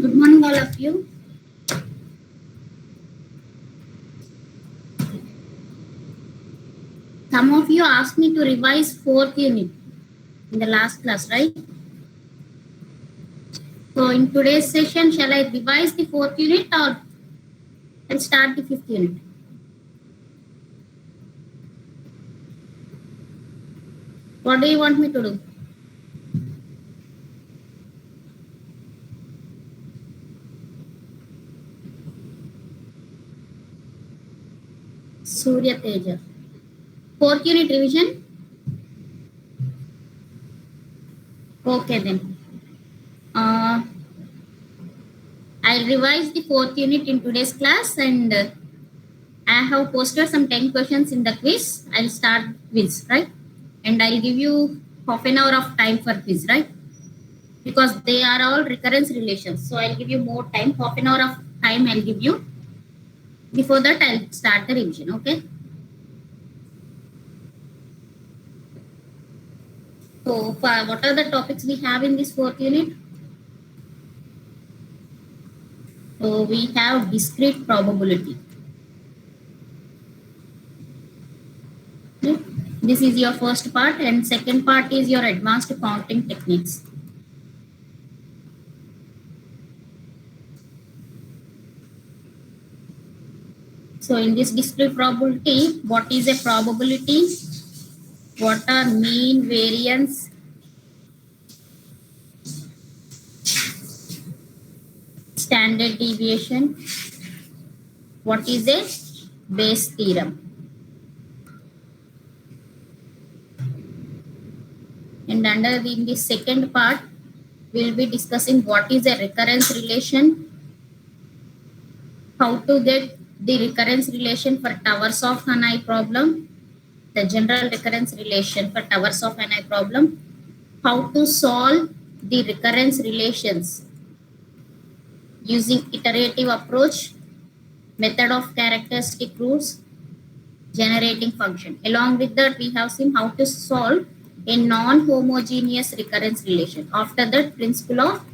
Good morning, all of you. Some of you asked me to revise fourth unit in the last class, right? So in today's session, shall I revise the fourth unit or I'll start the fifth unit? What do you want me to do? Surya Teja. Fourth unit revision? Okay then. I'll revise the fourth unit in today's class and I have posted some 10 questions in the quiz. I'll start quiz, right? And I'll give you half an hour of time for quiz, right? Because they are all recurrence relations. So I'll give you more time, half an hour of time I'll give you. Before that, I'll start the revision, okay? So what are the topics we have in this fourth unit? So we have discrete probability. Okay? This is your first part and second part is your advanced counting techniques. So in this discrete probability, what is a probability? What are mean, variance, standard deviation? What is a Bayes theorem? And in the second part, we'll be discussing what is a recurrence relation, how to get the recurrence relation for towers of Hanai problem, the general recurrence relation for towers of Hanai problem, how to solve the recurrence relations using iterative approach, method of characteristic roots, generating function. Along with that, we have seen how to solve a non-homogeneous recurrence relation. After that, principle of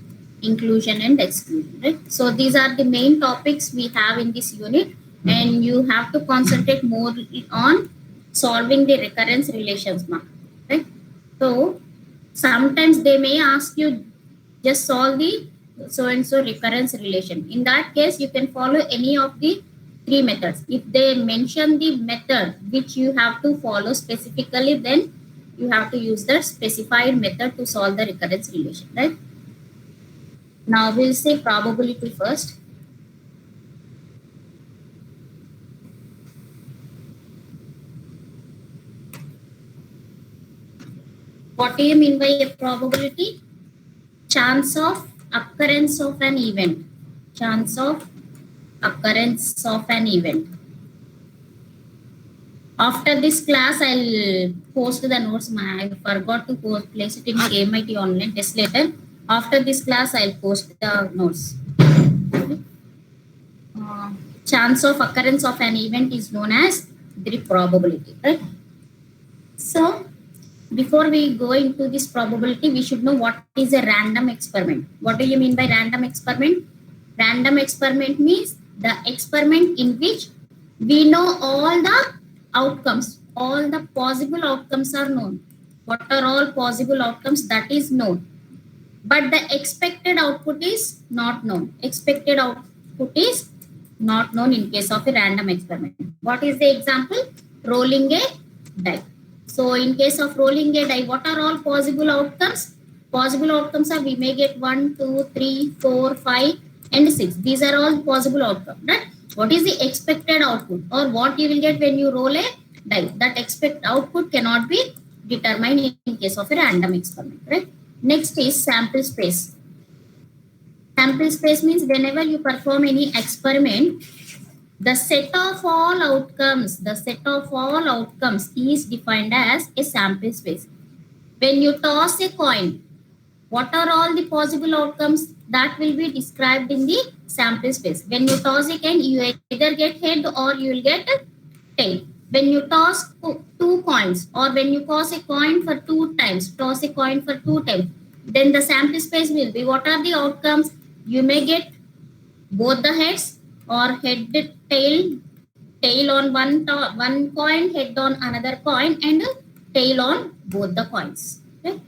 inclusion and exclusion, right? So these are the main topics we have in this unit and you have to concentrate more on solving the recurrence relations, right? So sometimes they may ask you just solve the so and so recurrence relation. In that case, you can follow any of the three methods. If they mention the method which you have to follow specifically, then you have to use the specified method to solve the recurrence relation, right? Now we'll say probability first. What do you mean by a probability? Chance of occurrence of an event. Chance of occurrence of an event. After this class, I'll post the notes. I forgot to place it in KMIT online test later. After this class, I'll post the notes. Chance of occurrence of an event is known as the probability, right? So before we go into this probability, we should know what is a random experiment. What do you mean by random experiment? Random experiment means the experiment in which we know all the outcomes, all the possible outcomes are known. What are all possible outcomes? That is known. But the expected output is not known. Expected output is not known in case of a random experiment. What is the example? Rolling a die. So in case of rolling a die, what are all possible outcomes? Possible outcomes are we may get 1, 2, 3, 4, 5 and 6. These are all possible outcomes, right? What is the expected output or what you will get when you roll a die? That expected output cannot be determined in case of a random experiment, right? Next is sample space. Sample space means whenever you perform any experiment, the set of all outcomes is defined as a sample space. When you toss a coin, what are all the possible outcomes? That will be described in the sample space. When you toss a coin, you either get head or you will get a tail. When you toss two coins or when you toss a coin for two times, then the sample space will be what are the outcomes? you may get both the heads or head tail on one coin, head on another coin, and tail on both the coins. Okay?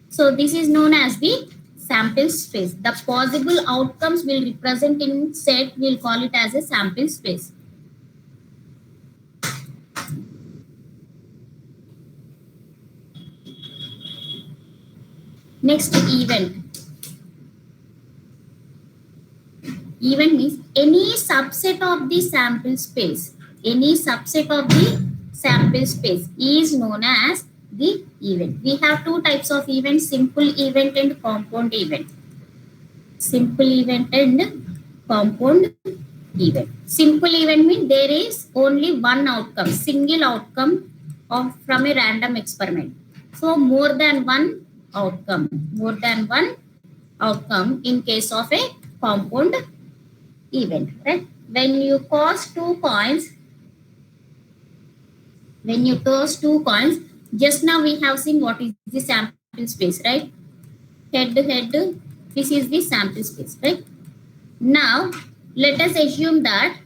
So this is known as the sample space. The possible outcomes will represent in set, we'll call it as a sample space. Next, event. Event means any subset of the sample space. Any subset of the sample space is known as the event. We have two types of events, simple event and compound event. Simple event and compound event. Simple event means there is only one outcome, single outcome from a random experiment. So more than one outcome in case of a compound event, right? When you toss two coins, just now we have seen what is the sample space, right? Head, this is the sample space, right? Now, let us assume that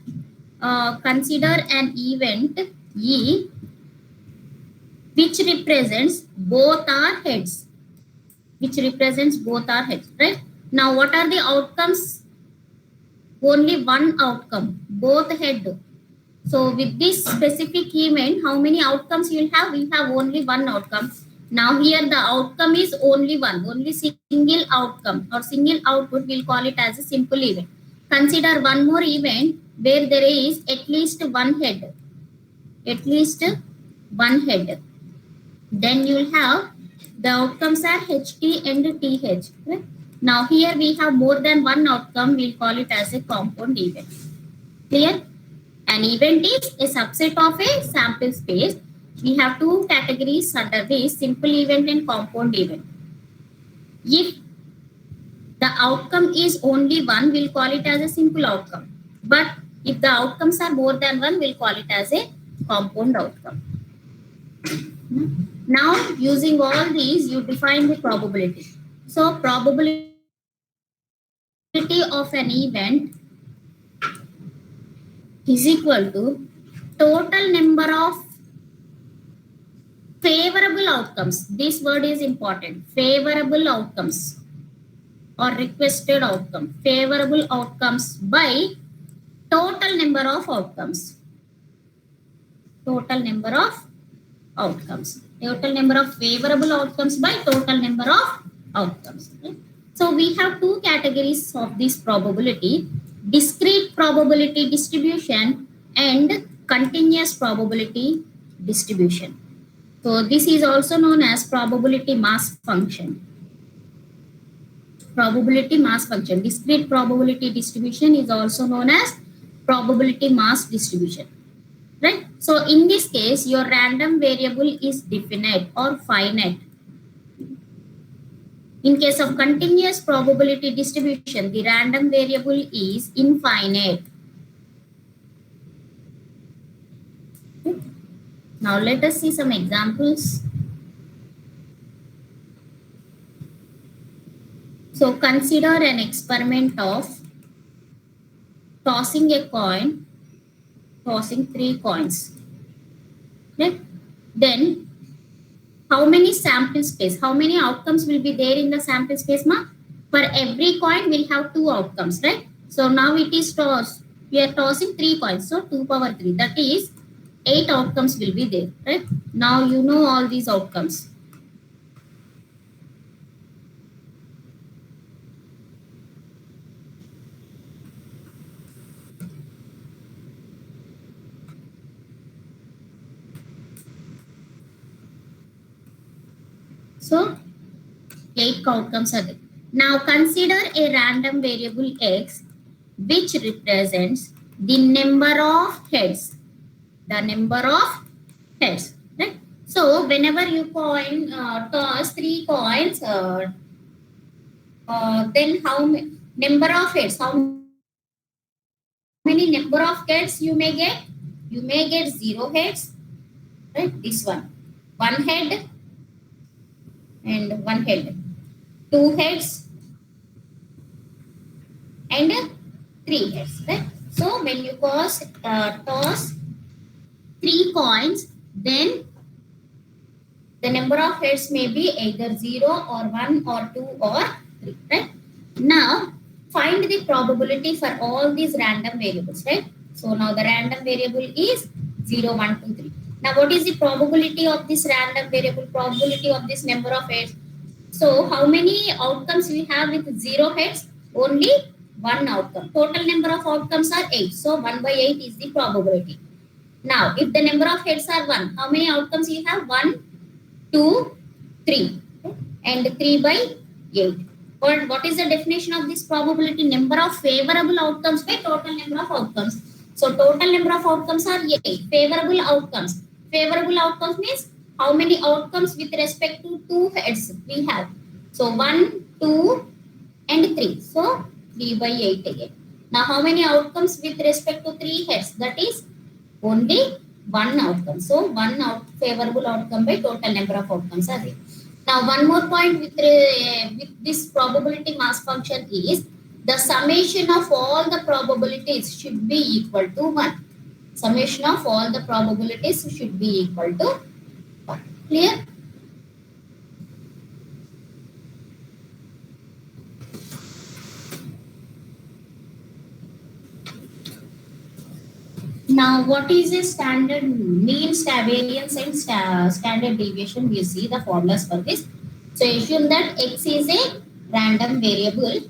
consider an event E which represents both our heads, right? Now, what are the outcomes? Only one outcome, both head. So with this specific event, how many outcomes you'll have? We have only one outcome. Now here the outcome is only one, only single outcome or single output. We'll call it as a simple event. Consider one more event where there is at least one head. Then you'll have the outcomes are HT and TH. Right? Now here we have more than one outcome. We'll call it as a compound event. Clear? An event is a subset of a sample space. We have two categories under this, simple event and compound event. If the outcome is only one, we'll call it as a simple outcome. But if the outcomes are more than one, we'll call it as a compound outcome. Now, using all these, you define the probability. So, probability of an event is equal to total number of favorable outcomes. This word is important. Favorable outcomes or requested outcome. Favorable outcomes by total number of outcomes. Total number of outcomes. Total number of favorable outcomes by total number of outcomes. Okay? So we have two categories of this probability. Discrete probability distribution and continuous probability distribution. So this is also known as probability mass function. Probability mass function. Discrete probability distribution is also known as probability mass distribution. Right? So in this case, your random variable is definite or finite. In case of continuous probability distribution, the random variable is infinite. Okay. Now let us see some examples. So consider an experiment of tossing a coin, tossing 3 coins. Okay. Then how many sample space, how many outcomes will be there in the sample space, ma? For every coin, we'll have 2 outcomes, right? So now it is tossed. We are tossing 3 coins, so 2 power 3. That is 8 outcomes will be there, right? Now you know all these outcomes. So 8 outcomes are there. Now consider a random variable x which represents the number of heads. The number of heads. Right? So whenever you toss 3 coins, then how many number of heads? How many number of heads you may get? You may get 0 heads. Right? This one. 1 head and 1 head. 2 heads and 3 heads, right? So when you toss 3 coins, then the number of heads may be either 0 or 1 or 2 or 3, right? Now find the probability for all these random variables, right? So now the random variable is 0, 1, 2, 3. Now what is the probability of this random variable, probability of this number of heads? So how many outcomes we have with 0 heads? Only one outcome. Total number of outcomes are 8. So 1 by 8 is the probability. Now if the number of heads are 1, how many outcomes you have? 1, 2, 3, and 3 by 8. What is the definition of this probability? Number of favorable outcomes by total number of outcomes. So total number of outcomes are 8. Favorable outcomes. Favorable outcomes means how many outcomes with respect to 2 heads we have. So 1, 2, and 3. So 3 by 8 again. Now how many outcomes with respect to 3 heads? That is only one outcome. So one favorable outcome by total number of outcomes are there. Now one more point with this probability mass function is the summation of all the probabilities should be equal to 1. Summation of all the probabilities should be equal to 1. Clear? Now, what is a standard mean, variance, and standard deviation? We see the formulas for this. So, assume that x is a random variable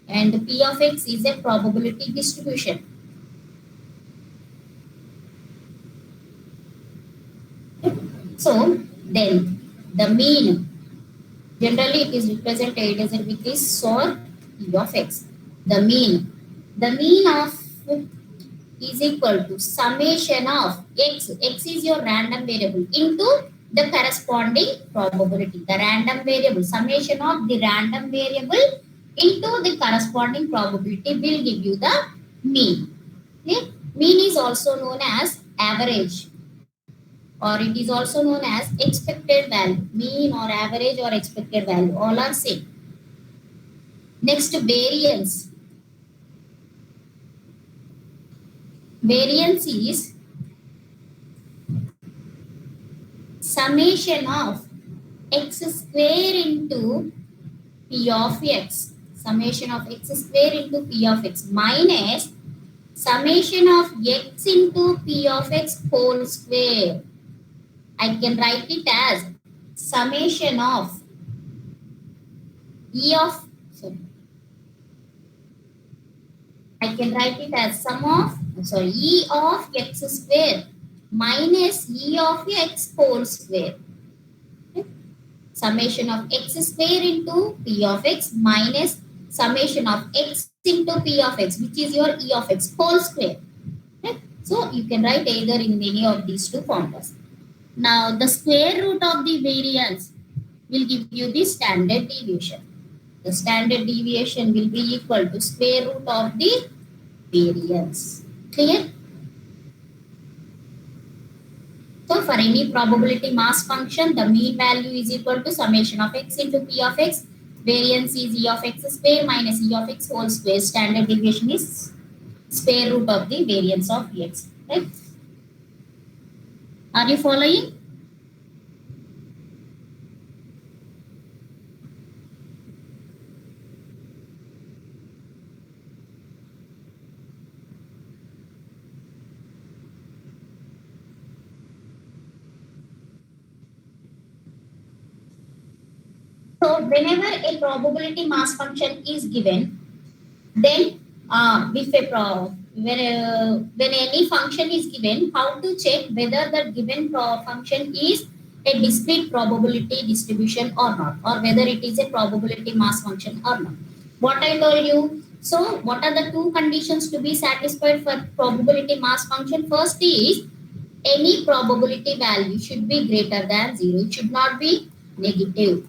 and p of x is a probability distribution. So, then the mean, generally it is represented as with this or p of x. The mean of is equal to summation of x is your random variable into the corresponding probability. The random variable, summation of the random variable into the corresponding probability will give you the mean. Okay? Mean is also known as average, or it is also known as expected value. Mean or average or expected value, all are same. Next, variance. Variance is summation of x square into p of x. Summation of x square into p of x minus summation of x into p of x whole square. I can write it as summation of e of, sorry, I can write it as sum of, e of x square minus e of x whole square. Okay? Summation of x square into p of x minus summation of x into p of x, which is your e of x whole square. Okay? So you can write either in any of these two formulas. Now the square root of the variance will give you the standard deviation. The standard deviation will be equal to square root of the variance. Clear? So for any probability mass function, the mean value is equal to summation of x into p of x. Variance is e of x square minus e of x whole square. Standard deviation is square root of the variance of x. Right? Are you following? So whenever a probability mass function is given, then when any function is given, how to check whether the given function is a discrete probability distribution or not, or whether it is a probability mass function or not. What I told you. So what are the two conditions to be satisfied for probability mass function? First is any probability value should be greater than 0. It should not be negative.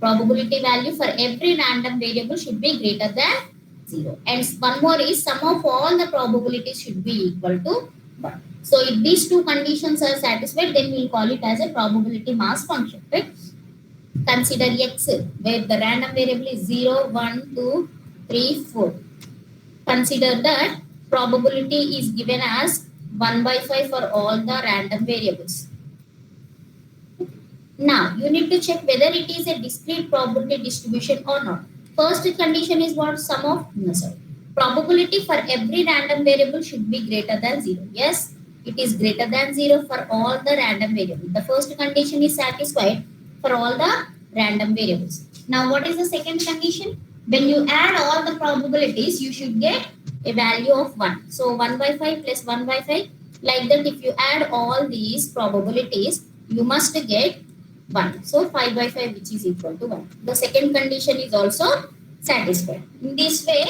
Probability value for every random variable should be greater than 0. And one more is sum of all the probabilities should be equal to 1. So if these two conditions are satisfied, then we'll call it as a probability mass function. Right? Consider x, where the random variable is 0, 1, 2, 3, 4. Consider that probability is given as 1 by 5 for all the random variables. Now, you need to check whether it is a discrete probability distribution or not. First condition is what? Sum of, no, sorry. Probability for every random variable should be greater than 0. Yes, it is greater than 0 for all the random variables. The first condition is satisfied for all the random variables. Now, what is the second condition? When you add all the probabilities, you should get a value of 1. So, 1 by 5 plus 1 by 5. Like that, if you add all these probabilities, you must get 1. So 5 by 5 which is equal to 1. The second condition is also satisfied. In this way,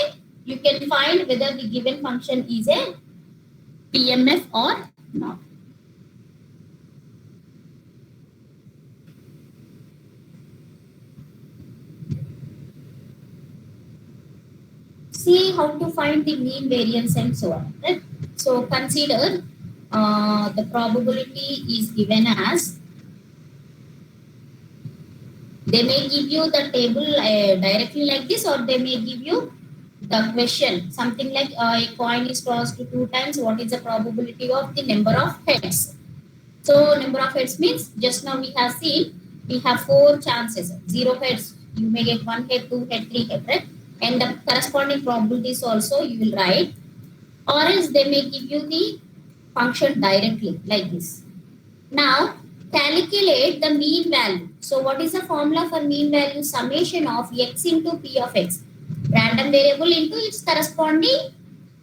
you can find whether the given function is a PMF or not. See how to find the mean, variance and so on. Right? So consider the probability is given as, they may give you the table directly like this, or they may give you the question something like a coin is tossed 2 times, what is the probability of the number of heads? So number of heads means, just now we have seen we have 4 chances. 0 heads, you may get 1 head, 2 head, 3 head, right? And the corresponding probabilities also you will write, or else they may give you the function directly like this. Now calculate the mean value. So what is the formula for mean value? Summation of x into p of x, random variable into its corresponding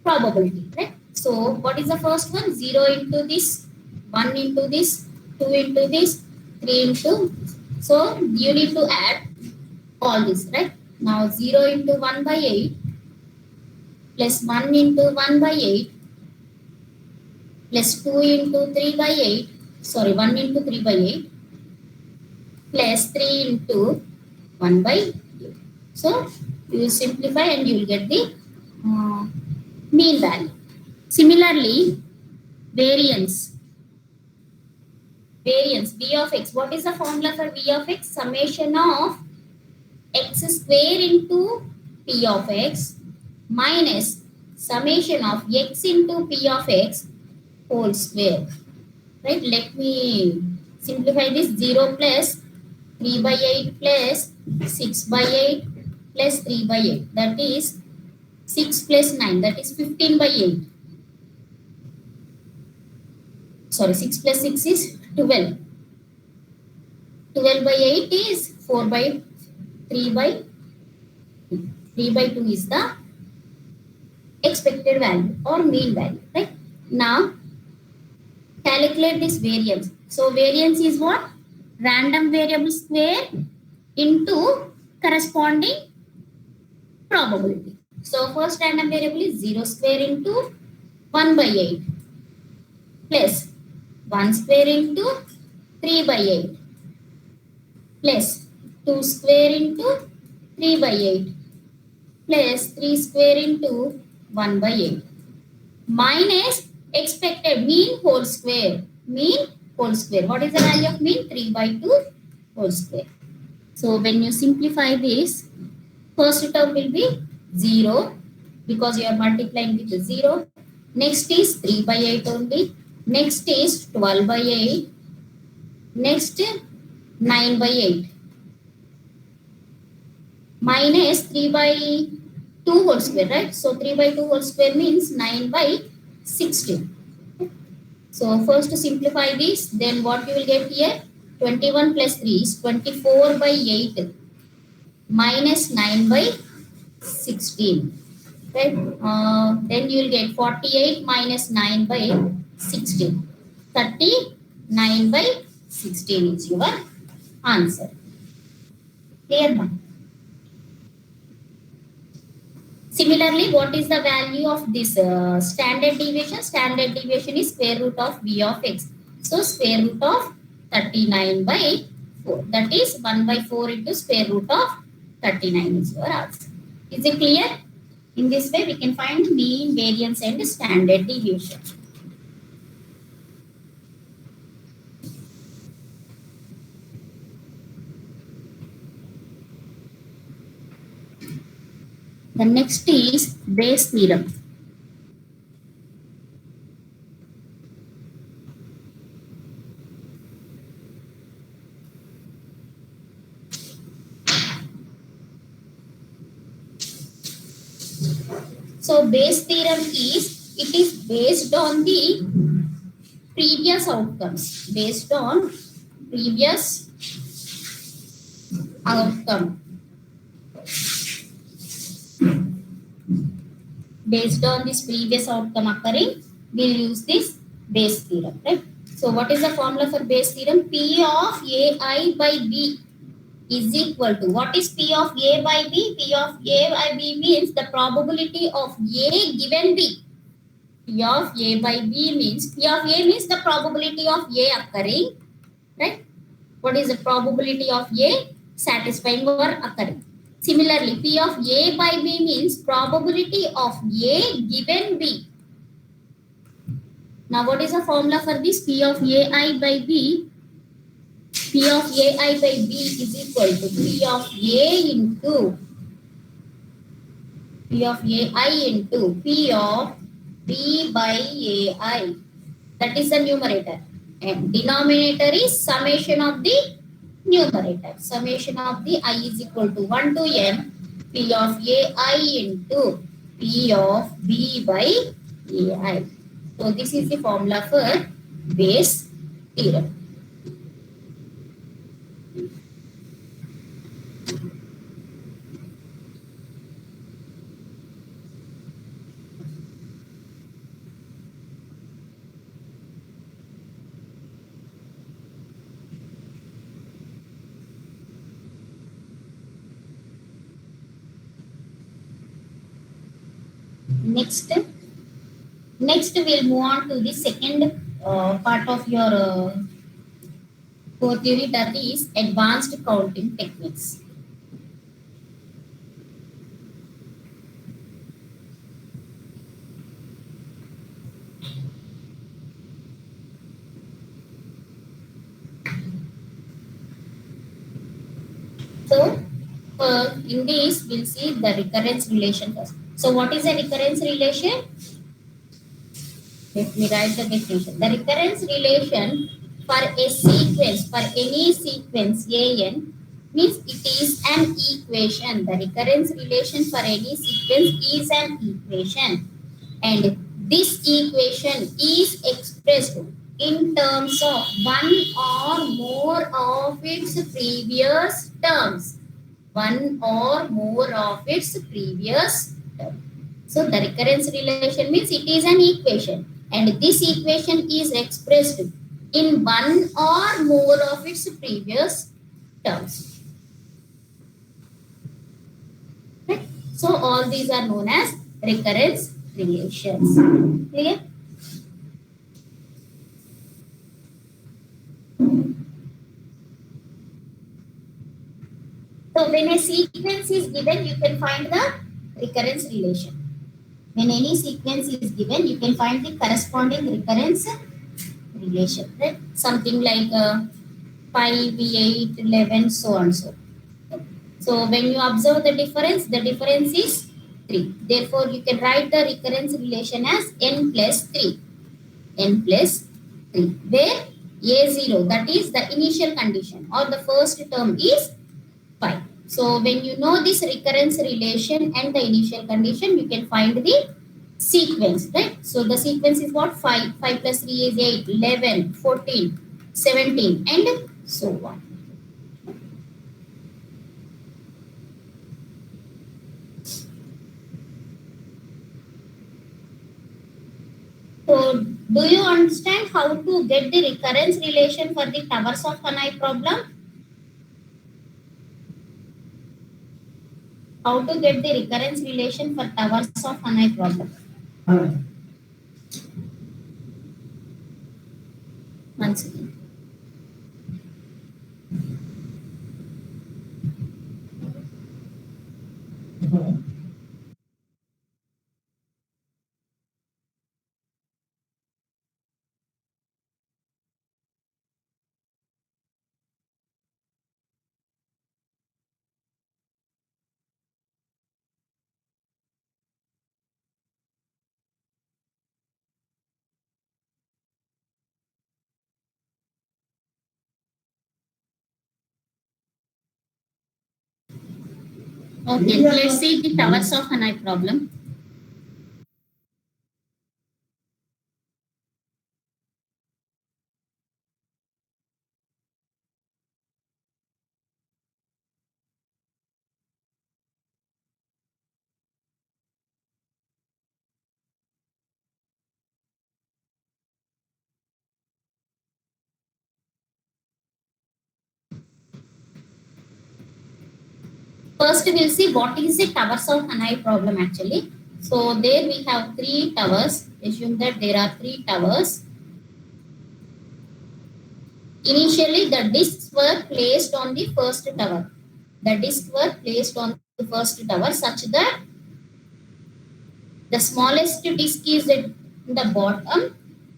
probability, right? So what is the first one? 0 into this, 1 into this, 2 into this, 3 into, so you need to add all this, right? Now 0 into 1 by 8 plus 1 into 1 by 8 plus 2 into 3 by 8, sorry, 1 into 3 by 8 plus 3 into 1 by 8. So you will simplify and you will get the mean value. Similarly, variance. Variance, V of x. What is the formula for V of x? Summation of x square into P of x minus summation of x into P of x whole square. Right? Let me simplify this. 0 plus 3 by 8 plus 6 by 8 plus 3 by 8. That is 6 plus 9. That is 15 by 8. Sorry, 6 plus 6 is 12. 12 by 8 is 4 by 3 by 2. 3 by 2 is the expected value or mean value. Right? Now, calculate this variance. So, variance is what? Random variable square into corresponding probability. So, first random variable is 0 square into 1 by 8 plus 1 square into 3 by 8 plus 2 square into 3 by 8 plus 3 square into 1 by 8 minus expected mean whole square. Mean whole square. What is the value of mean? 3 by 2 whole square. So when you simplify this, first term will be 0 because you are multiplying with 0. Next is 3 by 8 only. Next is 12 by 8. Next 9 by 8. Minus 3 by 2 whole square, right? So 3 by 2 whole square means 9 by 16. So first to simplify this, then what you will get here? 21 plus 3 is 24 by 8 minus 9 by 16. Right? Then you will get 48 minus 9 by 16. 39 by 16 is your answer. Clear now? Similarly, what is the value of this standard deviation? Standard deviation is square root of V of x. So, square root of 39 by 4. That is 1 by 4 into square root of 39 is your answer. Is it clear? In this way, we can find mean, variance and standard deviation. The next is Bayes theorem. So Bayes theorem is, it is based on the previous outcomes, based on previous outcome, based on this previous outcome occurring, we'll use this Bayes theorem, right? So what is the formula for Bayes theorem? P of AI by B is equal to, what is P of A by B? P of A by B means the probability of A given B. P of A by B means, P of A means the probability of A occurring, right? What is the probability of A satisfying or occurring? Similarly, P of A by B means probability of A given B. Now, what is the formula for this? P of AI by B. P of AI by B is equal to P of A into P of AI into P of B by AI. That is the numerator. And denominator is summation of the numerator. Summation of the I is equal to 1 to n P of AI into P of B by AI. So this is the formula for Bayes theorem. Next, we'll move on to the second part of your core theory, that is advanced counting techniques. So in this, we'll see the recurrence relation first. So what is a recurrence relation? Let me write the definition. The recurrence relation for a sequence, for any sequence AN, means it is an equation. The recurrence relation for any sequence is an equation. And this equation is expressed in terms of one or more of its previous terms. One or more of its previous terms. So the recurrence relation means it is an equation, and this equation is expressed in one or more of its previous terms. Right? So all these are known as recurrence relations. Clear? So when a sequence is given, you can find the recurrence relation. When any sequence is given, you can find the corresponding recurrence relation, right? Something like 5, 8, 11, so on so. So when you observe the difference is 3. Therefore, you can write the recurrence relation as n plus 3. N plus 3. Where A0, that is the initial condition, or the first term is 5. So when you know this recurrence relation and the initial condition, you can find the sequence, right? So the sequence is what? 5. 5 plus 3 is 8, 11, 14, 17, and so on. So do you understand how to get the recurrence relation for the towers of Hanoi problem? How to get the recurrence relation for towers of Hanoi problem? Once again. Okay, let's see the towers of Hanoi problem. First, we'll see what is the towers of Hanoi problem actually. So there we have three towers. Assume that there are three towers. Initially, the discs were placed on the first tower. The discs were placed on the first tower such that the smallest disc is at the bottom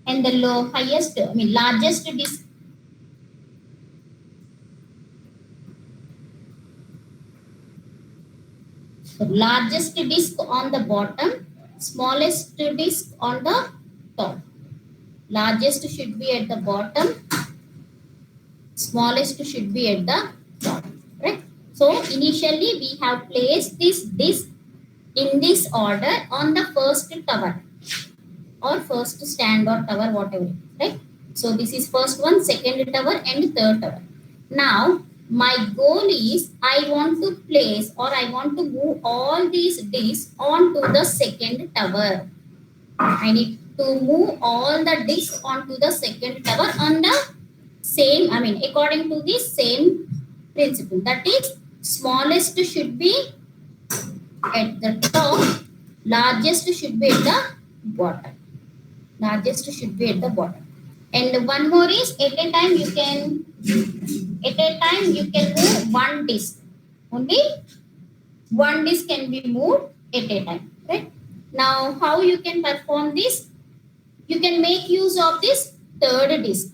and the largest disc largest disc on the bottom, smallest disc on the top. Largest should be at the bottom, smallest should be at the top, right? So initially we have placed this disc in this order on the first tower or first stand or tower, whatever, right? So this is first one, second tower and third tower. Now my goal is I want to place or I want to move all these discs onto the second tower. I need to move all the discs onto the second tower on the same, according to the same principle. That is, smallest should be at the top, largest should be at the bottom. Largest should be at the bottom. And one more is at a time you can move one disc. Only one disc can be moved at a time. Right? Now, how you can perform this? You can make use of this third disc.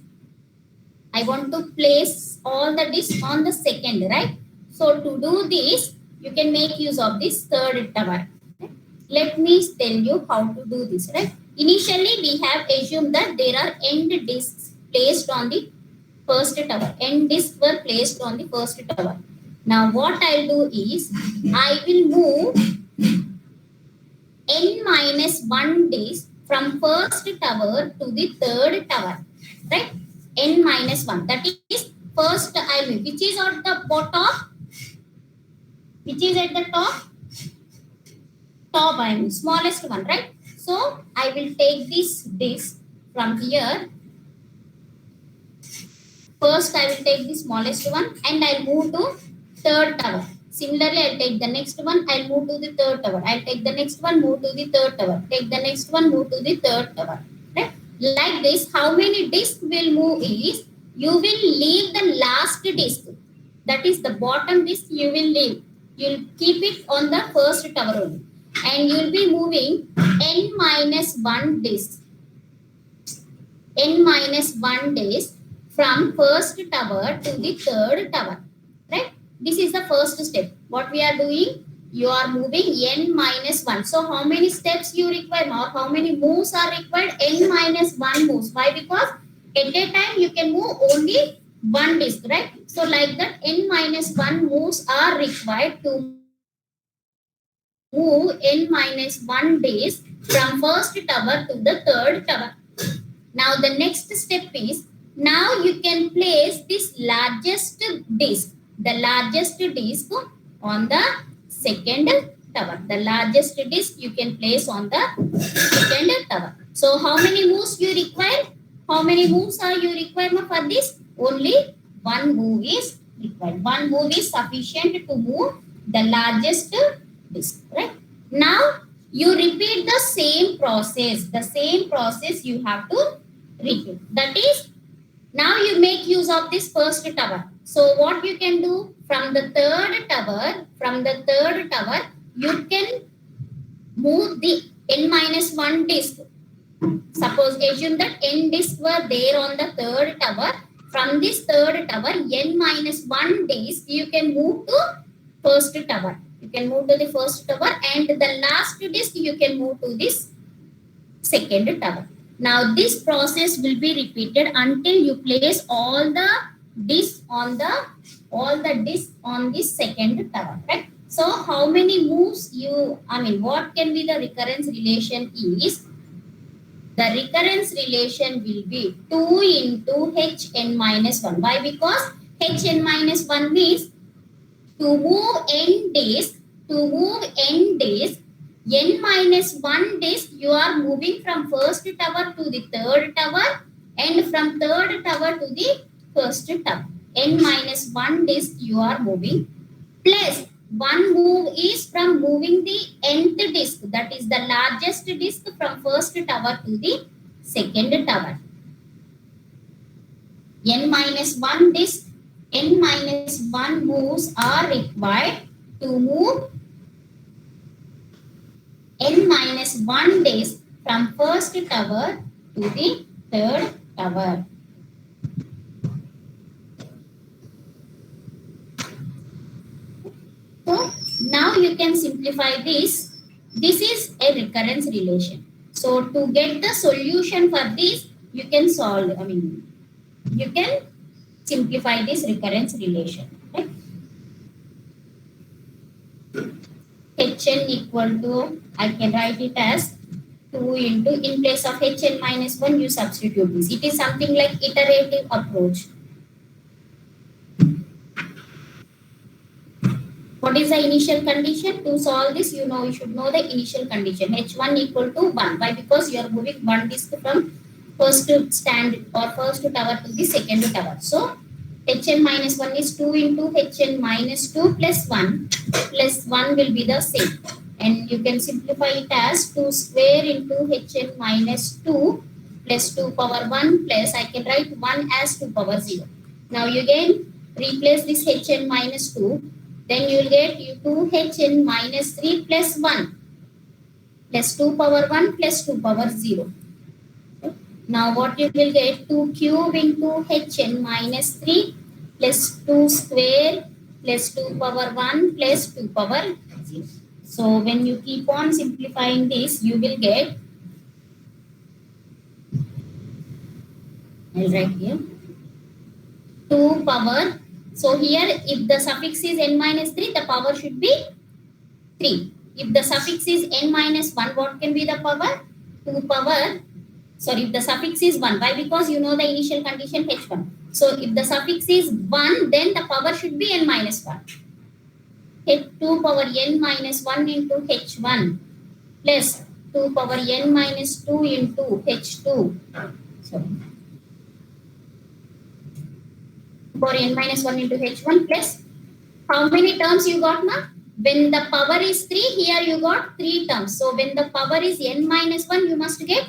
I want to place all the discs on the second, right? So to do this, you can make use of this third tower. Okay? Let me tell you how to do this, right? Initially, we have assumed that there are end discs placed on the first tower. End discs were placed on the first tower. Now, what I'll do is, I will move n minus 1 disc from first tower to the third tower, right? N minus 1. That is, first I'll move. Which is at the bottom? Which is at the top? Top, smallest one, right? So, I will take this disc from here. First, I will take the smallest one and I'll move to third tower. Similarly, I'll take the next one, I'll move to the third tower. I'll take the next one, move to the third tower. Take the next one, move to the third tower. Right? Like this, how many discs will move is, you will leave the last disc. That is the bottom disc you will leave. You'll keep it on the first tower only. And you'll be moving n minus 1 disc. N minus 1 disc from first tower to the third tower. Right? This is the first step. What we are doing? You are moving n minus 1. So how many steps you require or how many moves are required? N minus 1 moves. Why? Because at a time you can move only one disc, right? So like that, n minus 1 moves are required to move n minus 1 disc from first tower to the third tower. Now the next step is, now you can place this largest disc, the largest disc on the second tower. The largest disc you can place on the second tower. So how many moves you require? How many moves are you required for this? Only one move is required. One move is sufficient to move the largest disc, right? Now you repeat the same process. The same process you have to repeat. That is, now you make use of this first tower. So what you can do from the third tower, you can move the n minus 1 disc. Suppose assume that n discs were there on the third tower. From this third tower, n minus 1 disc, you can move to first tower. You can move to the first tower and the last disc you can move to this second tower. Now this process will be repeated until you place all the discs on the second tower, right? So how many moves what can be the recurrence relation is, the recurrence relation will be 2 into hn minus 1. Why? Because hn minus 1 means to move n days, to move n days, n minus 1 days you are moving from first tower to the third tower and from third tower to the first tower. N minus 1 days you are moving, plus one move is from moving the nth disk, that is the largest disk, from first tower to the second tower. N minus 1 disk, n minus 1 moves are required to move n minus 1 days from first tower to the third tower. So now you can simplify this. This is a recurrence relation. So to get the solution for this, you can solve, you can simplify this recurrence relation. Right? Hn equal to, I can write it as 2 into, in place of hn minus 1, you substitute this. It is something like iterative approach. What is the initial condition? To solve this, you should know the initial condition. H1 equal to 1. Why? Because you are moving one disk from first stand or first tower to the second tower. So Hn minus 1 is 2 into Hn minus 2 plus 1 plus 1 will be the same. And you can simplify it as 2 square into Hn minus 2 plus 2 power 1 plus, I can write 1 as 2 power 0. Now you again replace this Hn minus 2. Then you will get 2Hn minus 3 plus 1 plus 2 power 1 plus 2 power 0. Now what you will get, 2 cube into Hn minus 3 plus 2 square plus 2 power 1 plus 2 power 0. So when you keep on simplifying this, you will get, I'll write here, 2 power. So here if the suffix is n minus 3, the power should be 3. If the suffix is n minus 1, what can be the power? 2 power, sorry, if the suffix is 1. Why? Because you know the initial condition h1. So if the suffix is 1, then the power should be n minus 1. H2 power n minus 1 into h1 plus 2 power n minus 2 into h2. Sorry. Power n minus 1 into h1 plus, how many terms you got now? When the power is 3, here you got 3 terms. So when the power is n minus 1, you must get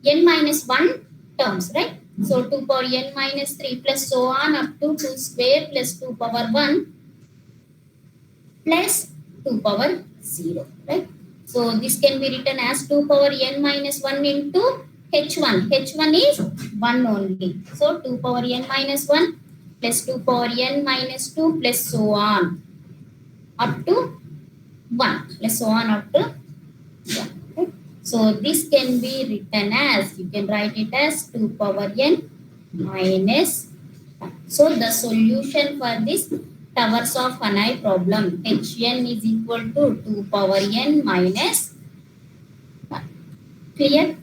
n minus 1 terms, right? So 2 power n minus 3 plus so on up to 2 square plus 2 power 1 plus 2 power 0, right? So this can be written as 2 power n minus 1 into h1. h1 is 1 only. So 2 power n minus 1 plus 2 power n minus 2 plus so on up to 1 plus so on up to 1. Right? So this can be written as, you can write it as 2 power n minus 1. So the solution for this towers of Hanai problem, Hn is equal to 2 power n minus 1. Clear?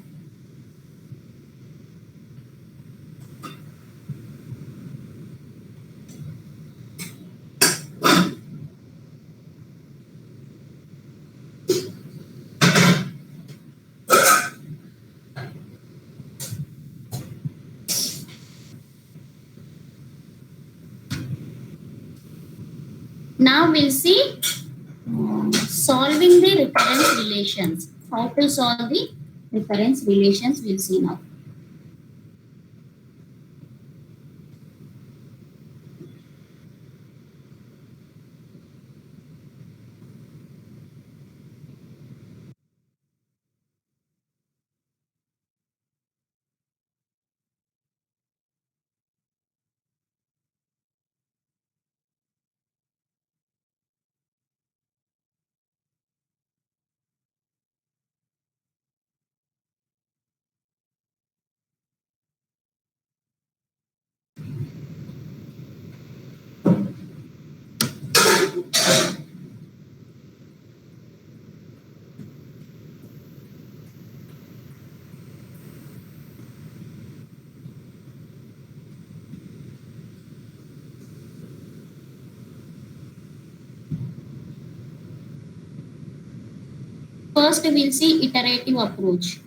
Now we'll see solving the recurrence relations. How to solve the recurrence relations, we'll see now. First, we'll see iterative approach.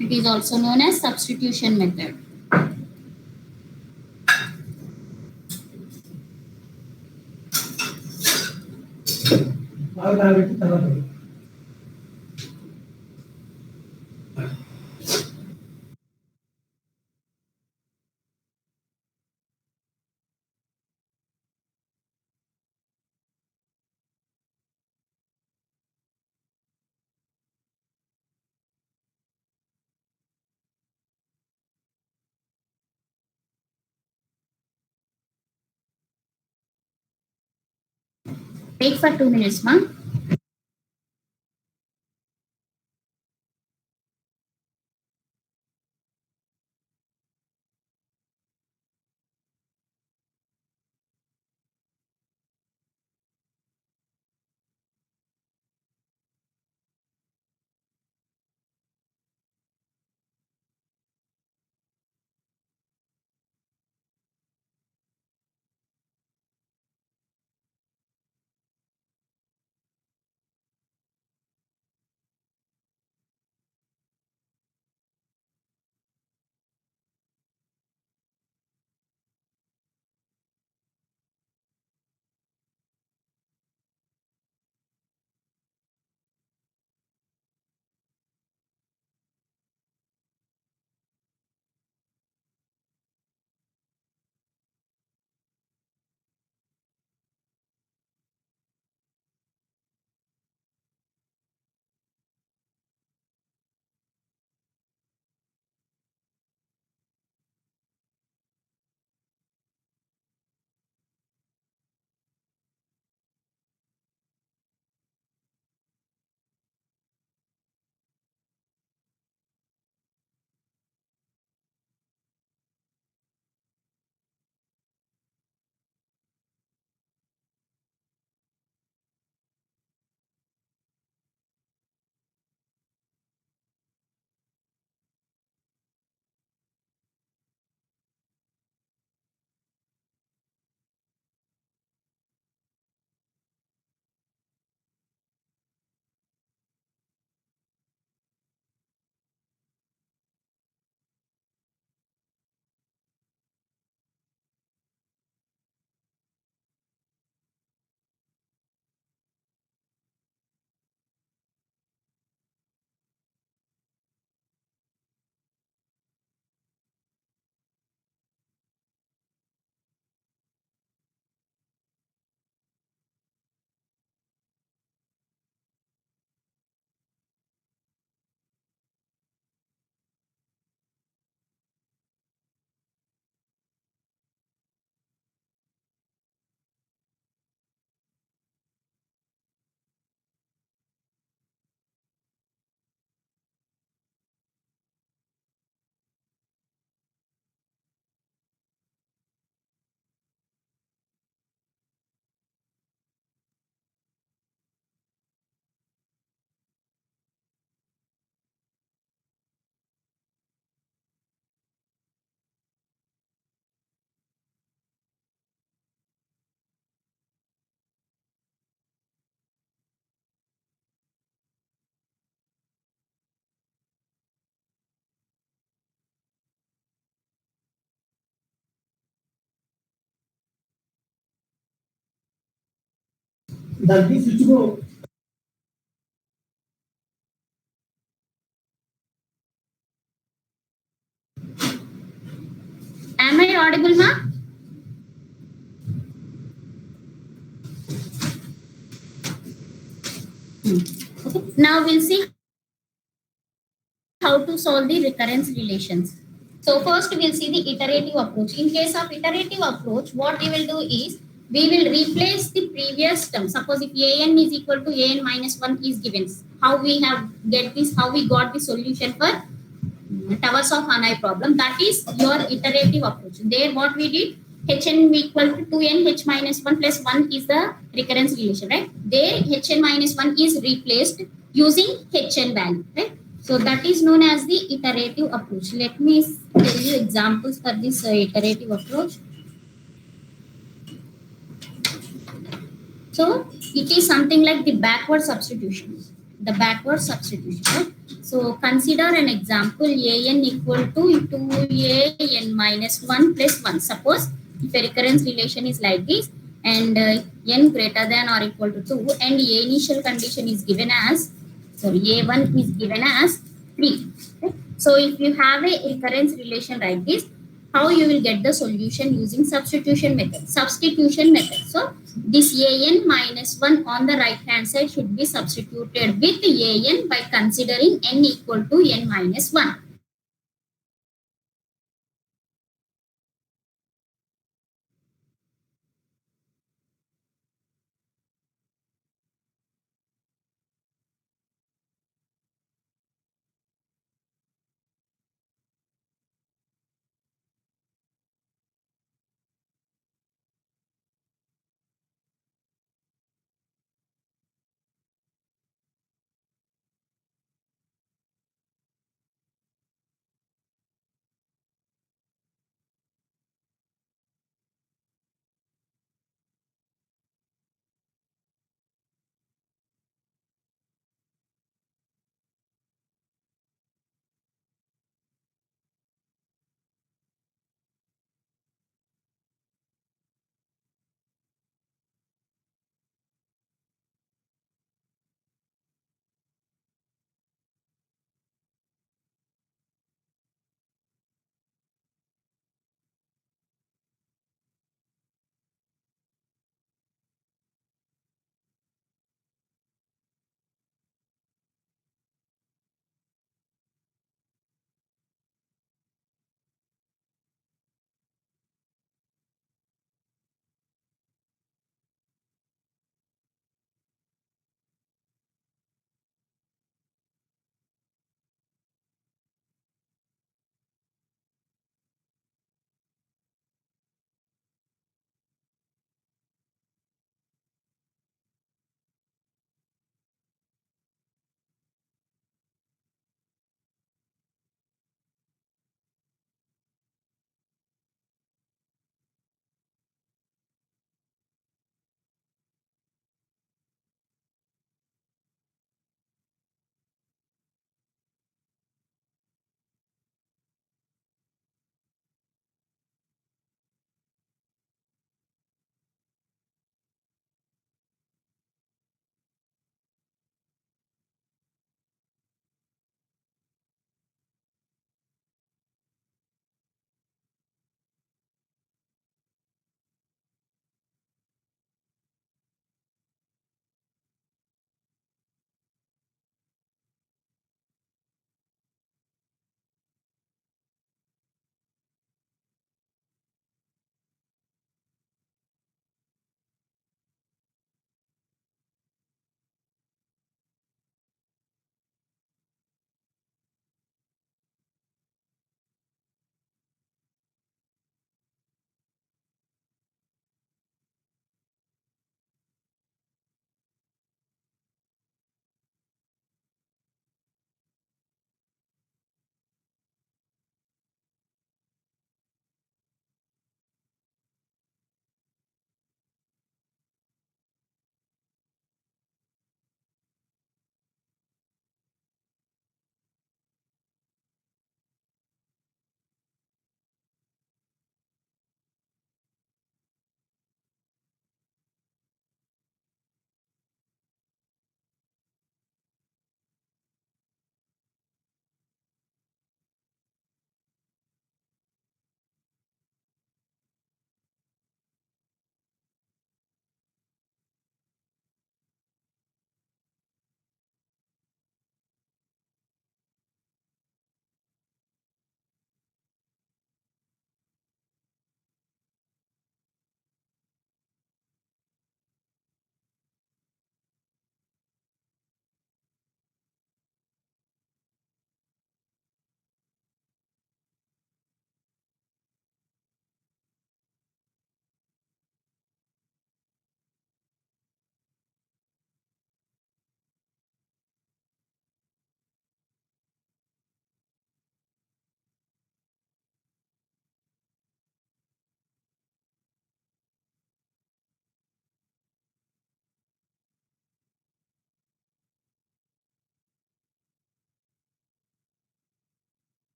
It is also known as substitution method. Wait for 2 minutes, ma'am. Am I audible, ma'am? Okay. Now we'll see how to solve the recurrence relations. So first we'll see the iterative approach. In case of iterative approach, what we will do is we will replace the previous term. Suppose if an is equal to an minus 1 is given. How we got the solution for towers of Hanai problem. That is your iterative approach. There what we did, hn equal to 2n h minus 1 plus 1 is the recurrence relation, right? There hn minus 1 is replaced using hn value, right? So that is known as the iterative approach. Let me tell you examples for this iterative approach. So it is something like the backward substitution. The backward substitution. Right? So consider an example an equal to 2a n minus 1 plus 1. Suppose if a recurrence relation is like this and n greater than or equal to 2 and a initial condition is given as, sorry, a1 is given as 3. Okay? So if you have a recurrence relation like this, how you will get the solution using substitution method. Substitution method. So this an minus 1 on the right hand side should be substituted with an by considering n equal to n minus 1.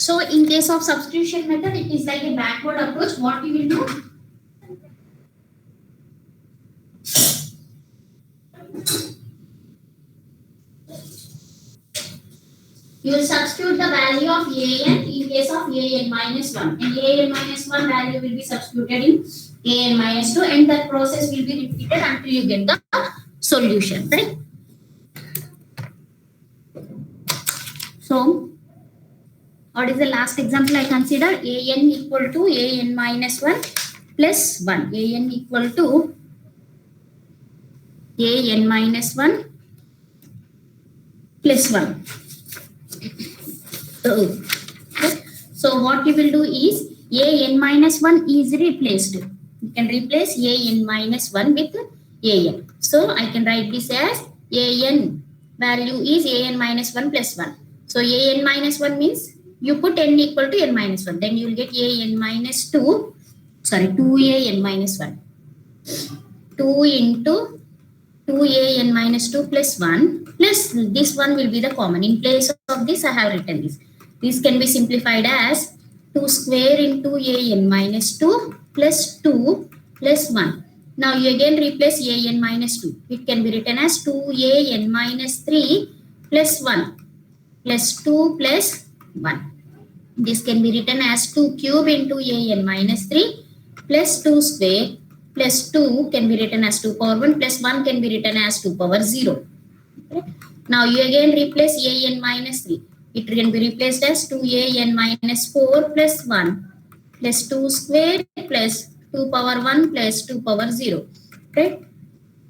So in case of substitution method, it is like a backward approach. What we will do? You will substitute the value of an in case of an minus 1. And an minus 1 value will be substituted in an minus 2, and that process will be repeated until you get the solution, right? So, what is the last example I consider? An equal to an minus 1 plus 1. An equal to an minus 1 plus 1. So what you will do is an minus 1 is replaced. You can replace an minus 1 with an. So I can write this as an value is an minus 1 plus 1. So an minus 1 means you put n equal to n minus 1. Then you will get an minus 2. Sorry, 2an minus 1. 2 into 2an minus 2 plus 1 plus this one will be the common. In place of this, I have written this. This can be simplified as 2 square into an minus 2 plus 2 plus 1. Now you again replace an minus 2. It can be written as 2an minus 3 plus 1 plus 2 plus 1. This can be written as 2 cube into an minus 3 plus 2 square plus 2 can be written as 2 power 1 plus 1 can be written as 2 power 0. Okay. Now you again replace an minus 3. It can be replaced as 2an minus 4 plus 1 plus 2 square plus 2 power 1 plus 2 power 0. Right?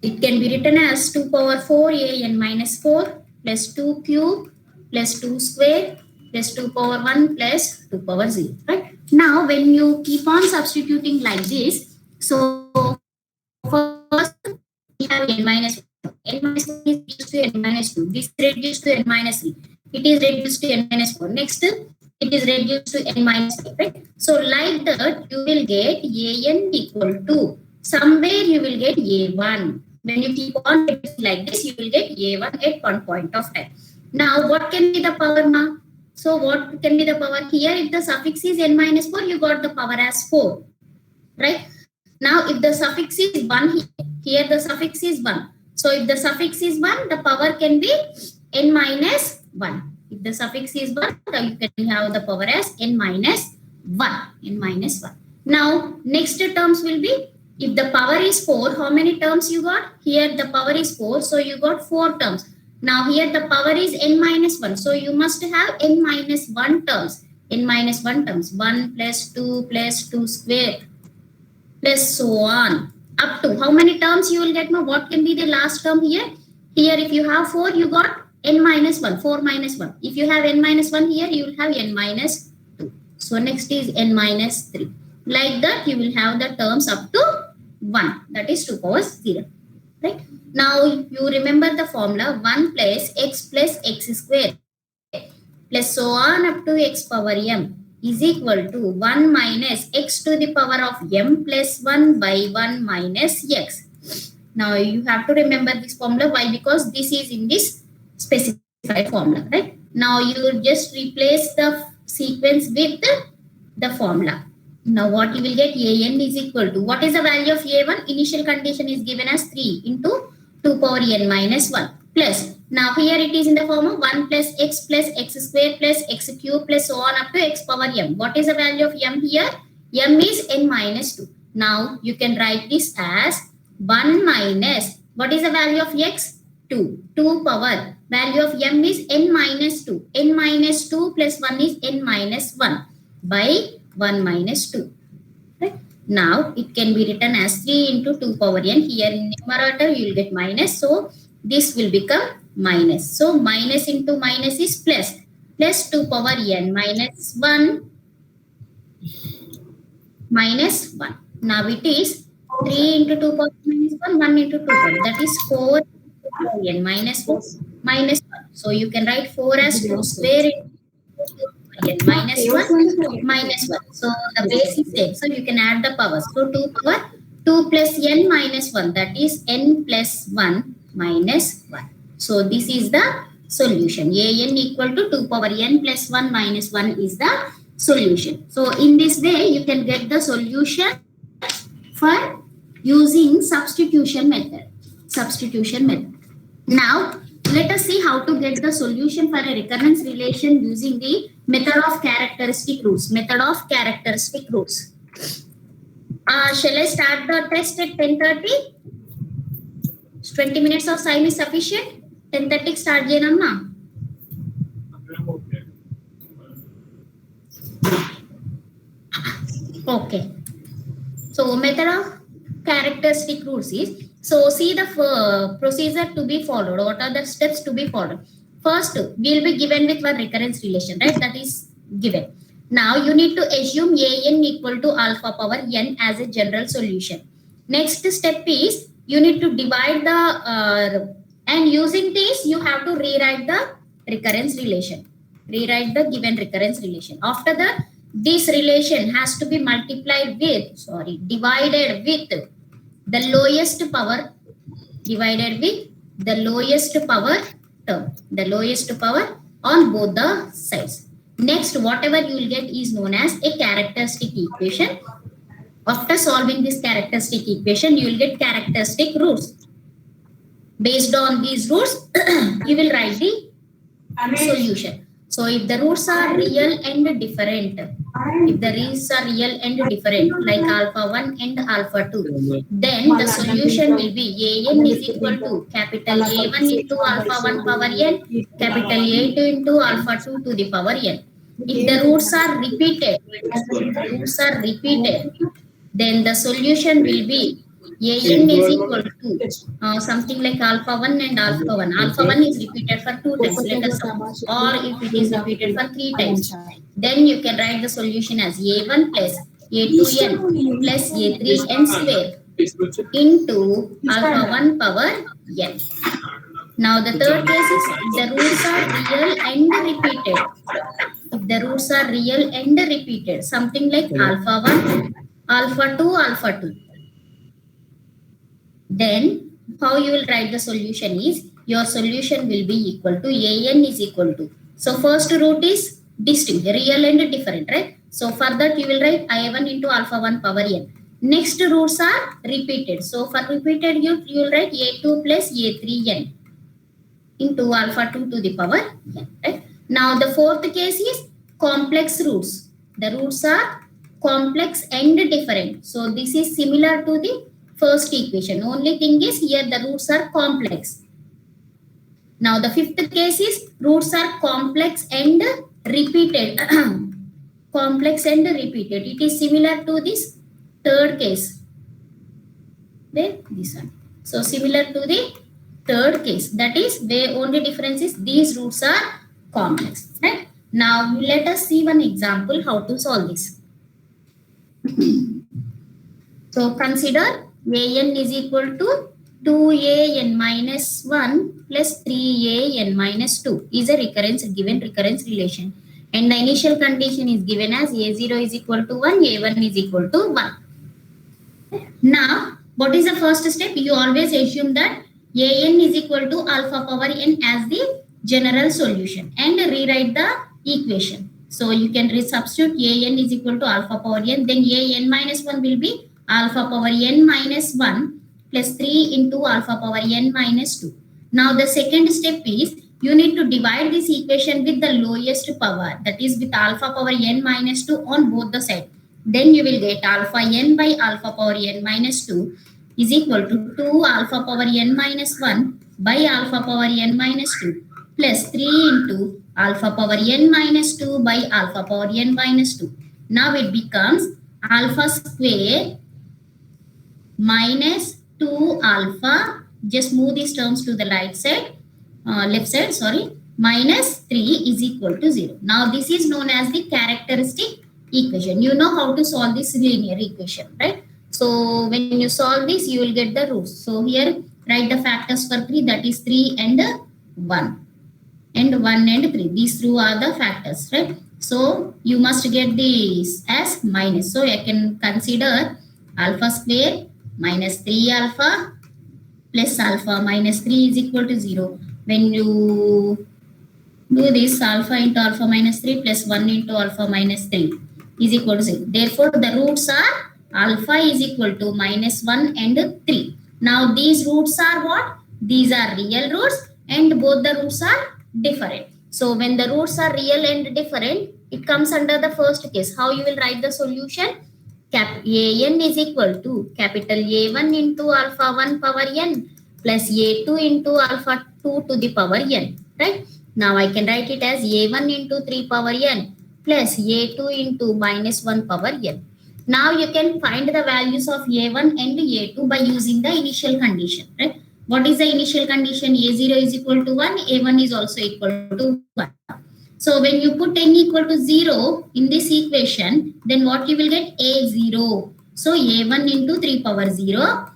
It can be written as 2 power 4 an minus 4 plus 2 cube plus 2 square plus 2 power 1 plus 2 power 0. Right? Now when you keep on substituting like this, so first we have n minus 1. N minus 1 is reduced to n minus 2. This is reduced to n minus 3. It is reduced to n minus 4. Next, it is reduced to n minus 5. Right? So like that, you will get an equal to, somewhere you will get a1. When you keep on like this, you will get a1 at one point of time. Now, what can be the power now? So what can be the power here? If the suffix is n minus 4, you got the power as 4. Right? Now, if the suffix is 1, here the suffix is 1. So if the suffix is 1, the power can be n minus 1. If the suffix is 1, you can have the power as n minus 1. N minus 1. Now, next terms will be, if the power is 4, how many terms you got? Here the power is 4, so you got 4 terms. Now here the power is n minus 1, so you must have n minus 1 terms. N minus 1 terms. 1 plus 2 square plus so on. Up to how many terms you will get now? What can be the last term here? Here if you have 4, you got n minus 1, 4 minus 1. If you have n minus 1 here, you will have n minus 2. So next is n minus 3. Like that, you will have the terms up to 1. That is 2 power 0. Right? Now, you remember the formula 1 plus x square plus so on up to x power m is equal to 1 minus x to the power of m plus 1 by 1 minus x. Now, you have to remember this formula. Why? Because this is in this specified formula. Right? Now, you just replace the sequence with the formula. Now, what you will get? an is equal to, what is the value of a1? Initial condition is given as 3 into 2 power n minus 1 plus, now here it is in the form of 1 plus x square plus x cube plus so on up to x power m. What is the value of m here? M is n minus 2. Now, you can write this as 1 minus, what is the value of x? 2. 2 power, value of m is n minus 2. n minus 2 plus 1 is n minus 1 by 1 minus 2. Right? Now, it can be written as 3 into 2 power n. Here in numerator, you will get minus. So, this will become minus. So, minus into minus is plus. Plus 2 power n minus 1 minus 1. Now, it is 3 into 2 power minus 1, 1 into 2 power. That is 4 n minus 4 minus 1. So, you can write 4 as 2 square into minus 1 minus 1. So the base is same. So you can add the powers. So 2 power 2 plus n minus 1, that is n plus 1 minus 1. So this is the solution. An equal to 2 power n plus 1 minus 1 is the solution. So in this way you can get the solution for using substitution method. Now let us see how to get the solution for a recurrence relation using the method of characteristic roots. Shall I start the test at 10:30? 20 minutes of time is sufficient. 10:30 start cheyanamma. Okay. So method of characteristic roots is, so see the procedure to be followed. What are the steps to be followed? First, we will be given with one recurrence relation, right? That is given. Now you need to assume an equal to alpha power n as a general solution. Next step is you need to divide the and using this you have to rewrite the recurrence relation. Rewrite the given recurrence relation. After that, this relation has to be multiplied with, divided with the lowest power, term, the lowest power on both the sides. Next, whatever you will get is known as a characteristic equation. After solving this characteristic equation, you will get characteristic roots. Based on these roots, you will write the solution. So if the roots are real and different, like alpha 1 and alpha 2, then the solution will be an is equal to capital A1 into alpha 1 power n, capital A2 into alpha 2 to the power n. If the roots are repeated, then the solution will be an is equal to something like alpha 1 and alpha 1. Alpha 1 is repeated for 2 times, let us suppose, or if it is repeated for 3 times, then you can write the solution as a1 plus a2n plus a3n square into alpha 1 power n. Now the third case is the roots are real and repeated. If the roots are real and repeated, something like alpha 1, alpha 2, alpha 2, then how you will write the solution is, your solution will be equal to an is equal to, so first root is distinct, real and different, right? So for that you will write I1 into alpha 1 power n. Next roots are repeated, so for repeated you will write a2 plus a3n into alpha 2 to the power n, right? Now the fourth case is complex roots. The roots are complex and different, so this is similar to the first equation. Only thing is here the roots are complex. Now the fifth case is roots are complex and repeated. Complex and repeated. It is similar to this third case. Then this one. So similar to the third case. That is, the only difference is these roots are complex. Right? Now let us see one example how to solve this. So consider an is equal to 2an minus 1 plus 3an minus 2 is a given recurrence relation, and the initial condition is given as a0 is equal to 1, a1 is equal to 1. Now what is the first step? You always assume that an is equal to alpha power n as the general solution and rewrite the equation. So you can substitute an is equal to alpha power n, then an minus 1 will be alpha power n minus 1 plus 3 into alpha power n minus 2. Now the second step is you need to divide this equation with the lowest power, that is with alpha power n minus 2 on both the sides. Then you will get alpha n by alpha power n minus 2 is equal to 2 alpha power n minus 1 by alpha power n minus 2 plus 3 into alpha power n minus 2 by alpha power n minus 2. Now it becomes alpha square minus 2 alpha, just move these terms to the left side, minus 3 is equal to 0. Now this is known as the characteristic equation. You know how to solve this linear equation, right? So when you solve this, you will get the roots. So here write the factors for 3, that is 3 and 1. And 1 and 3. These two are the factors, right? So you must get this as minus. So I can consider alpha square minus 3 alpha plus alpha minus 3 is equal to 0. When you do this, alpha into alpha minus 3 plus 1 into alpha minus 3 is equal to 0. Therefore, the roots are alpha is equal to minus 1 and 3. Now, these roots are what? These are real roots and both the roots are different. So, when the roots are real and different, it comes under the first case. How you will write the solution? An is equal to capital A1 into alpha 1 power n plus A2 into alpha 2 to the power n, right? Now I can write it as A1 into 3 power n plus A2 into minus 1 power n. Now you can find the values of A1 and A2 by using the initial condition, right? What is the initial condition? A0 is equal to 1, A1 is also equal to 1. So when you put n equal to 0 in this equation, then what you will get? A0. So A1 into 3 power 0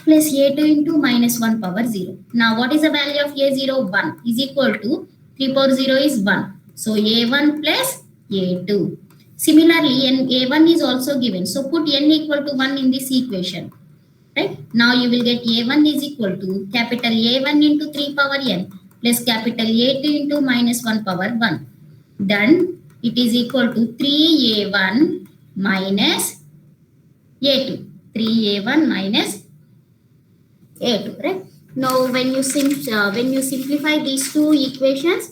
plus A2 into minus 1 power 0. Now what is the value of A0? 1 is equal to 3 power 0 is 1. So A1 plus A2. Similarly, A1 is also given. So put n equal to 1 in this equation. Right? Now you will get A1 is equal to capital A1 into 3 power n plus capital A2 into minus 1 power 1. Then it is equal to 3A1 minus A2. 3A1 minus A2, right? Now when you simplify these two equations,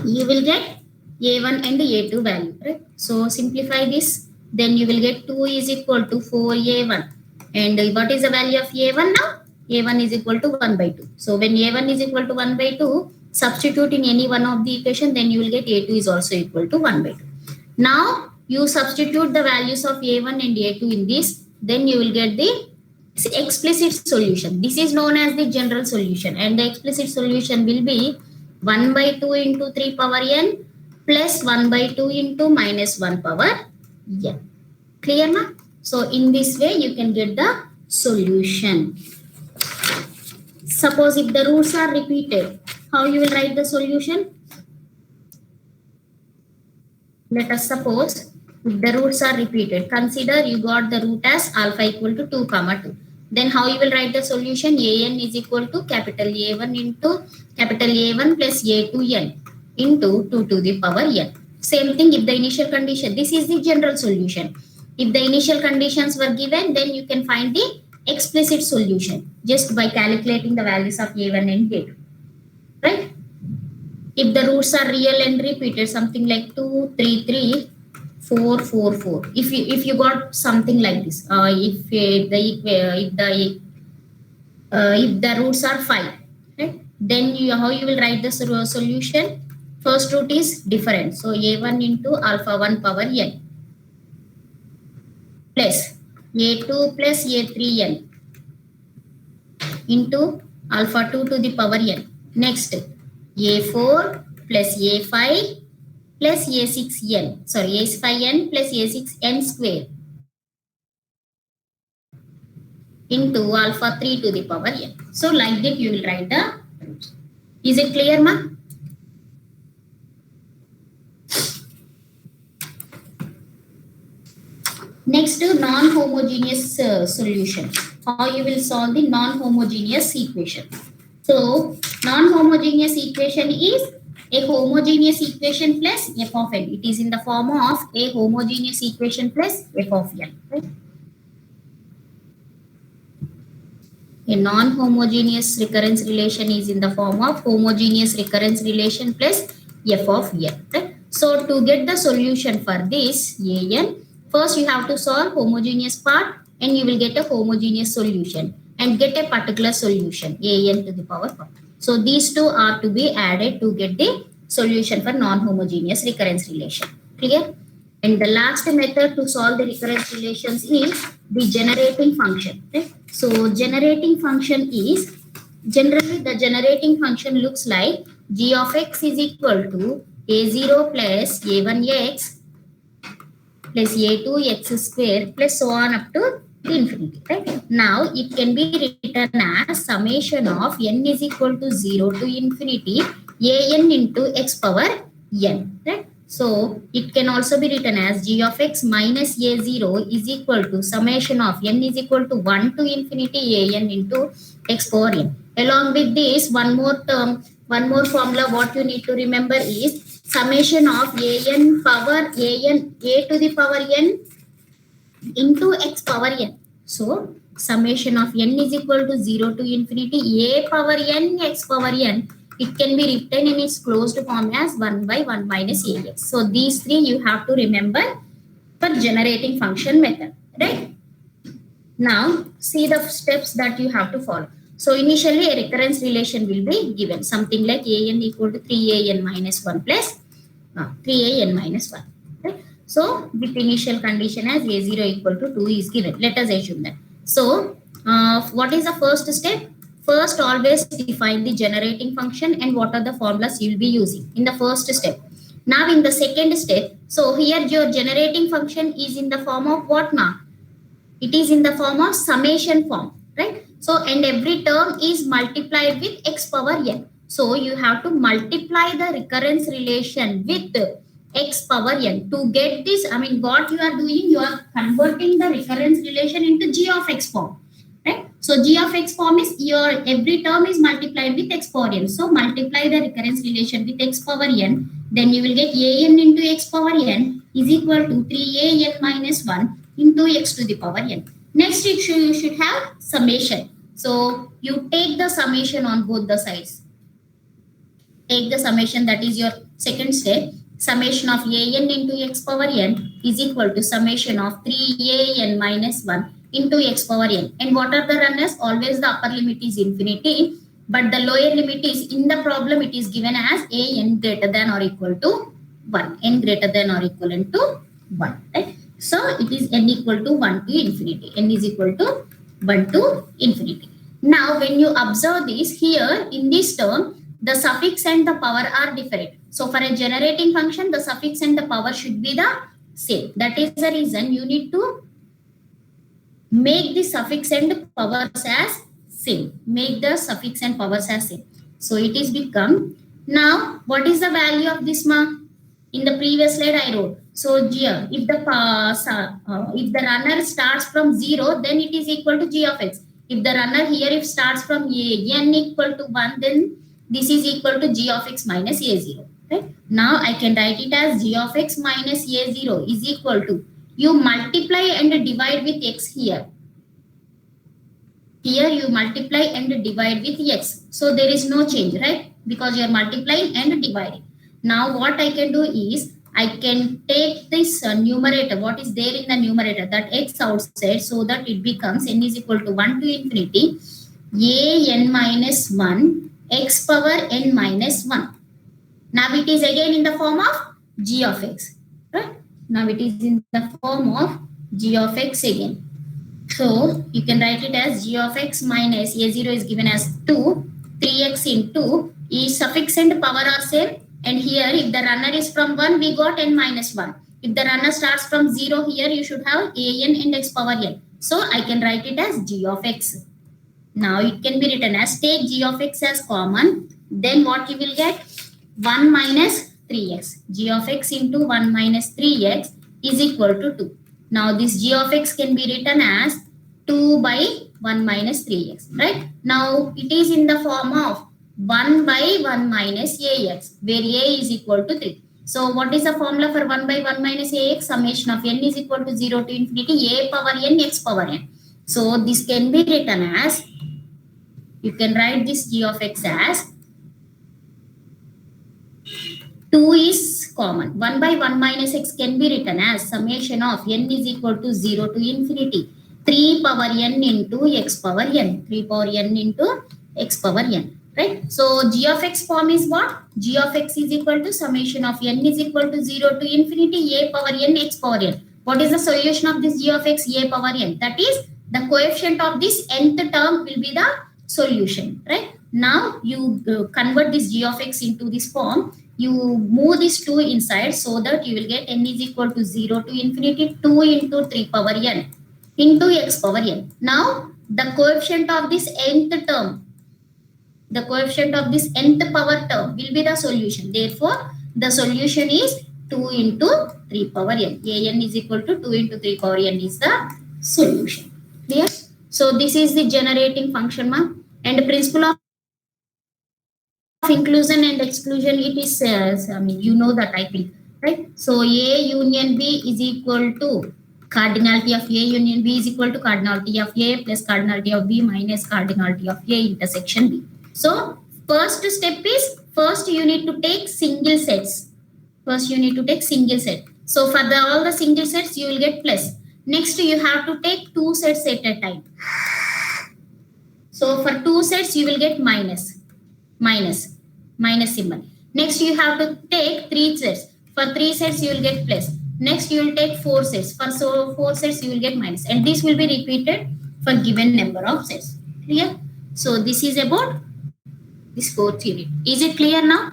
you will get A1 and A2 value, right? So simplify this, then you will get 2 is equal to 4A1. And what is the value of A1 now? A1 is equal to 1 by 2. So when A1 is equal to 1 by 2, substitute in any one of the equation, then you will get A2 is also equal to 1 by 2. Now you substitute the values of A1 and A2 in this, then you will get the explicit solution. This is known as the general solution, and the explicit solution will be 1 by 2 into 3 power n plus 1 by 2 into minus 1 power n. Clear na? So in this way you can get the solution. Suppose if the roots are repeated, how you will write the solution? Let us suppose if the roots are repeated, consider you got the root as alpha equal to 2 comma 2. Then how you will write the solution? An is equal to capital A1 into capital A1 plus A2n into 2 to the power n. Same thing if the initial condition, this is the general solution. If the initial conditions were given, then you can find the explicit solution just by calculating the values of A1 and A2, right? If the roots are real and repeated, something like 2, 3, 3, 4, 4, 4. If you got something like this, if the roots are 5, right? Then how you will write the solution? First root is different, so A1 into alpha 1 power n plus A2 plus A3n into alpha 2 to the power n. Next, A4 plus A5 plus A6n, sorry, A5n plus A6n square into alpha 3 to the power n. So like that you will write the roots. Is it clear, ma? Next, non-homogeneous solution. How you will solve the non-homogeneous equation. So non-homogeneous equation is a homogeneous equation plus f of n. It is in the form of a homogeneous equation plus f of n. Right? A non-homogeneous recurrence relation is in the form of homogeneous recurrence relation plus f of n. Right? So to get the solution for this an, first you have to solve homogeneous part and you will get a homogeneous solution and get a particular solution an to the power 4. So these two are to be added to get the solution for non-homogeneous recurrence relation. Clear? And the last method to solve the recurrence relations is the generating function. Okay? So generating function is, generally the generating function looks like g of x is equal to a0 plus a1x plus a2x square plus so on up to infinity. Right? Now it can be written as summation of n is equal to 0 to infinity an into x power n. Right? So it can also be written as g of x minus a0 is equal to summation of n is equal to 1 to infinity an into x power n. Along with this, one more term One more formula what you need to remember is summation of an power a to the power n into x power n. So summation of n is equal to 0 to infinity a power n x power n. It can be written in its closed form as 1 by 1 minus ax. So these three you have to remember for generating function method, right? Now see the steps that you have to follow. So initially a recurrence relation will be given, something like an equal to 3an minus 1 plus 3an minus 1. Right? So with initial condition as a0 equal to 2 is given. Let us assume that. So what is the first step? First, always define the generating function and what are the formulas you will be using in the first step. Now in the second step, so here your generating function is in the form of what now? It is in the form of summation form, right? So and every term is multiplied with x power n. So you have to multiply the recurrence relation with x power n. To get this, I mean, what you are doing, you are converting the recurrence relation into g of x form, right? So g of x form is your every term is multiplied with x power n. So multiply the recurrence relation with x power n. Then you will get an into x power n is equal to 3an minus 1 into x to the power n. Next, you should have summation. So you take the summation on both the sides. Take the summation, that is your second step. Summation of an into x power n is equal to summation of 3an minus 1 into x power n. And what are the runners? Always the upper limit is infinity, but the lower limit is in the problem, it is given as an greater than or equal to 1. N greater than or equivalent to 1. Right? So it is n equal to 1 to infinity. N is equal to 1 to infinity. Now when you observe this here in this term, the suffix and the power are different. So for a generating function, the suffix and the power should be the same. That is the reason you need to make the suffix and powers as same. Make the suffix and powers as same. So it is become, now what is the value of this mark? In the previous slide I wrote. So here, if the runner starts from 0, then it is equal to g of x. If the runner here if starts from n equal to 1, then this is equal to g of x minus a0. Right? Now I can write it as g of x minus a0 is equal to, you multiply and divide with x here. Here you multiply and divide with x. So there is no change, right? Because you are multiplying and dividing. Now what I can do is, I can take this numerator, what is there in the numerator, that x outside, so that it becomes n is equal to 1 to infinity an minus 1 x power n minus 1. Now it is again in the form of g of x. Right? Now it is in the form of g of x again. So you can write it as g of x minus a0 is given as 2, 3x into is suffix and power are same. And here if the runner is from 1, we got n minus 1. If the runner starts from 0, here you should have an and x power n. So I can write it as g of x. Now it can be written as, take g of x as common. Then what you will get? 1 minus 3x. G of x into 1 minus 3x is equal to 2. Now this g of x can be written as 2 by 1 minus 3x. Right? Now it is in the form of 1 by 1 minus ax, where a is equal to 3. So what is the formula for 1 by 1 minus ax? Summation of n is equal to 0 to infinity a power n x power n. So this can be written as, you can write this g of x as 2 is common. 1 by 1 minus x can be written as summation of n is equal to 0 to infinity 3 power n into x power n. 3 power n into x power n. Right? So g of x form is what? G of x is equal to summation of n is equal to 0 to infinity a power n x power n. What is the solution of this g of x? A power n. That is the coefficient of this nth term will be the solution. Right? Now you convert this g of x into this form. You move this 2 inside so that you will get n is equal to 0 to infinity 2 into 3 power n into x power n. Now the coefficient of this nth term, the coefficient of this nth power term will be the solution. Therefore, the solution is 2 into 3 power n. an is equal to 2 into 3 power n is the solution. Clear? So this is the generating function, and the principle of of inclusion and exclusion, it is, I mean, you know that, I think, right? So A union B is equal to cardinality of A union B is equal to cardinality of A plus cardinality of B minus cardinality of A intersection B. So first step is, first you need to take single sets. First you need to take single set. So for all the single sets, you will get plus. Next you have to take two sets at a time. So for two sets, you will get minus symbol. Next you have to take three sets. For three sets, you will get plus. Next you will take four sets. For four sets, you will get minus. And this will be repeated for given number of sets. Clear? So this is about this fourth unit. Is it clear now?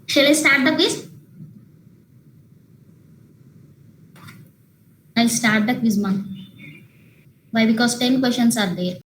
Shall I start the quiz? I'll start the quiz, ma'am. Why? Because 10 questions are there.